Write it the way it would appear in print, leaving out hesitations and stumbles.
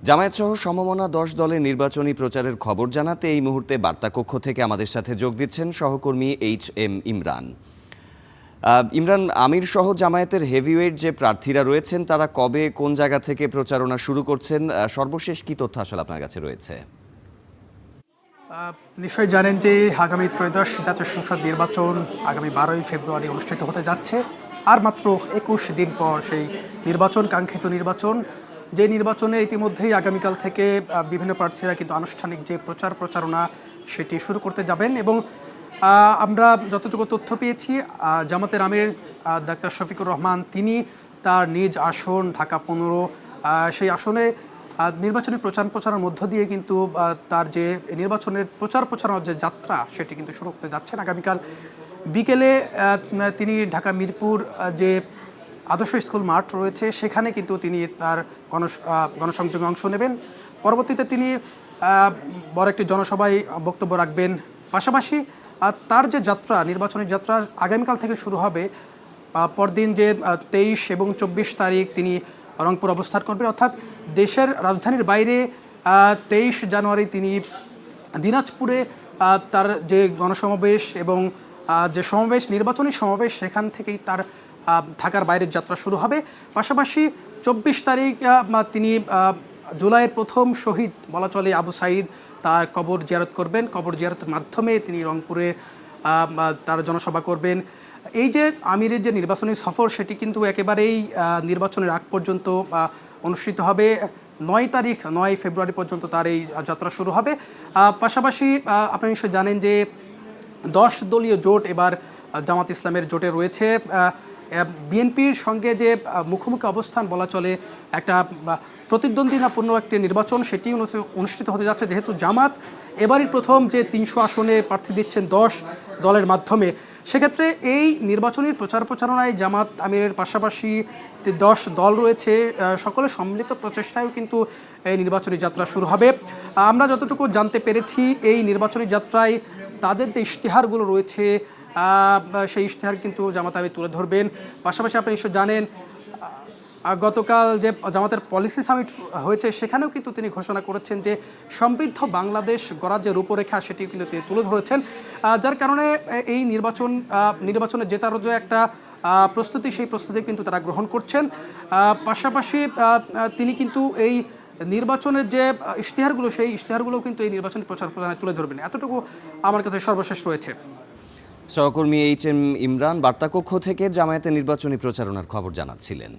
জামায়াত সহ সমমনা ১০ দলের নির্বাচনী প্রচারের খবর জানাতে এই মুহূর্তে বার্তাকক্ষ থেকে আমাদের সাথে যোগ দিচ্ছেন সহকর্মী HM ইমরান। ইমরান, আমির সহ জামায়াতের হেভিওয়েট যে প্রার্থীরা রয়েছেন তারা কবে কোন জায়গা থেকে প্রচারণা শুরু করছেন, সর্বশেষ কি তথ্য আসলে আপনার কাছে রয়েছে? নিশ্চয়ই জানেন যে আগামী ত্রয়োদশ জাতীয় সংসদ নির্বাচন আগামী 12ই ফেব্রুয়ারি অনুষ্ঠিত হতে যাচ্ছে। আর মাত্র 21 দিন পর সেই কাঙ্ক্ষিত নির্বাচন, যে নির্বাচনে ইতিমধ্যেই আগামীকাল থেকে বিভিন্ন প্রার্থীরা কিন্তু আনুষ্ঠানিক যে প্রচারণা সেটি শুরু করতে যাবেন। এবং আমরা যতটুকু তথ্য পেয়েছি, জামাতের আমির ডাক্তার শফিকুর রহমান তিনি তার নিজ আসন ঢাকা 15 সেই আসনে নির্বাচনী প্রচারের মধ্য দিয়ে কিন্তু তার যে নির্বাচনের প্রচারণার যে যাত্রা সেটি কিন্তু শুরু করতে যাচ্ছেন। আগামীকাল বিকেলে তিনি ঢাকা মিরপুর যে আদর্শ স্কুল মাঠ রয়েছে সেখানে কিন্তু তিনি তার গণসংযোগে অংশ নেবেন। পরবর্তীতে তিনি বড় একটি জনসভায় বক্তব্য রাখবেন। পাশাপাশি তার যে নির্বাচনী যাত্রা আগামীকাল থেকে শুরু হবে। পরদিন যে 23 এবং 24 তারিখ তিনি রংপুর অবস্থান করবেন, অর্থাৎ দেশের রাজধানীর বাইরে 23 জানুয়ারি তিনি দিনাজপুরে তার যে গণসমাবেশ এবং যে নির্বাচনী সমাবেশ সেখান থেকেই তার ঢাকার বাইরের যাত্রা শুরু হবে। পাশাপাশি 24 তারিখ তিনি জুলাইয়ের প্রথম শহীদ বলা চলে আবু সাঈদ, তার কবর জিয়ারত করবেন। কবর জিয়ারতের মাধ্যমে তিনি রংপুরে তার জনসভা করবেন। এই যে আমিরের যে নির্বাচনী সফর সেটি কিন্তু একেবারেই নির্বাচনের আগ পর্যন্ত অনুষ্ঠিত হবে। 9 ফেব্রুয়ারি পর্যন্ত তার এই যাত্রা শুরু হবে। পাশাপাশি আপনি নিশ্চয়ই জানেন যে 10 দলীয় জোট এবার জামাত ইসলামের জোটে রয়েছে। বিএনপির সঙ্গে যে মুখোমুখি অবস্থান বলা চলে, একটা প্রতিদ্বন্দ্বিতাপূর্ণ একটি নির্বাচন সেটি অনুষ্ঠিত হতে যাচ্ছে। যেহেতু জামাত এবারই প্রথম যে 300 আসনে প্রার্থী দিচ্ছেন 10 দলের মাধ্যমে, সেক্ষেত্রে এই নির্বাচনী প্রচারণায় জামাত আমিরের পাশাপাশি 10 দল রয়েছে, সকলের সম্মিলিত প্রচেষ্টায়ও কিন্তু এই নির্বাচনী যাত্রা শুরু হবে। আমরা যতটুকু জানতে পেরেছি, এই নির্বাচনী যাত্রায় তাদের যে ইশতেহারগুলো রয়েছে সেই ইশতেহার কিন্তু জামাত আমির তুলে ধরবেন। পাশাপাশি আপনি নিশ্চয় জানেন গতকাল যে জামাতের পলিসি সামিট হয়েছে সেখানেও কিন্তু তিনি ঘোষণা করেছেন যে সমৃদ্ধ বাংলাদেশ গড়ার যে রূপরেখা সেটি কিন্তু তিনি তুলে ধরেছেন। যার কারণে এই নির্বাচনে জেতার যে একটা প্রস্তুতি, সেই প্রস্তুতি কিন্তু তারা গ্রহণ করছেন। পাশাপাশি তিনি কিন্তু এই নির্বাচনের যে ইশতেহারগুলো সেই ইশতেহারগুলো কিন্তু এই নির্বাচনী প্রচারণায় তুলে ধরবেন। এতটুকু আমার কাছে সর্বশেষ রয়েছে। সহকর্মী HM ইমরান বার্তাকক্ষ থেকে জামায়াতের নির্বাচনী প্রচারণার খবর জানাচ্ছিলেন।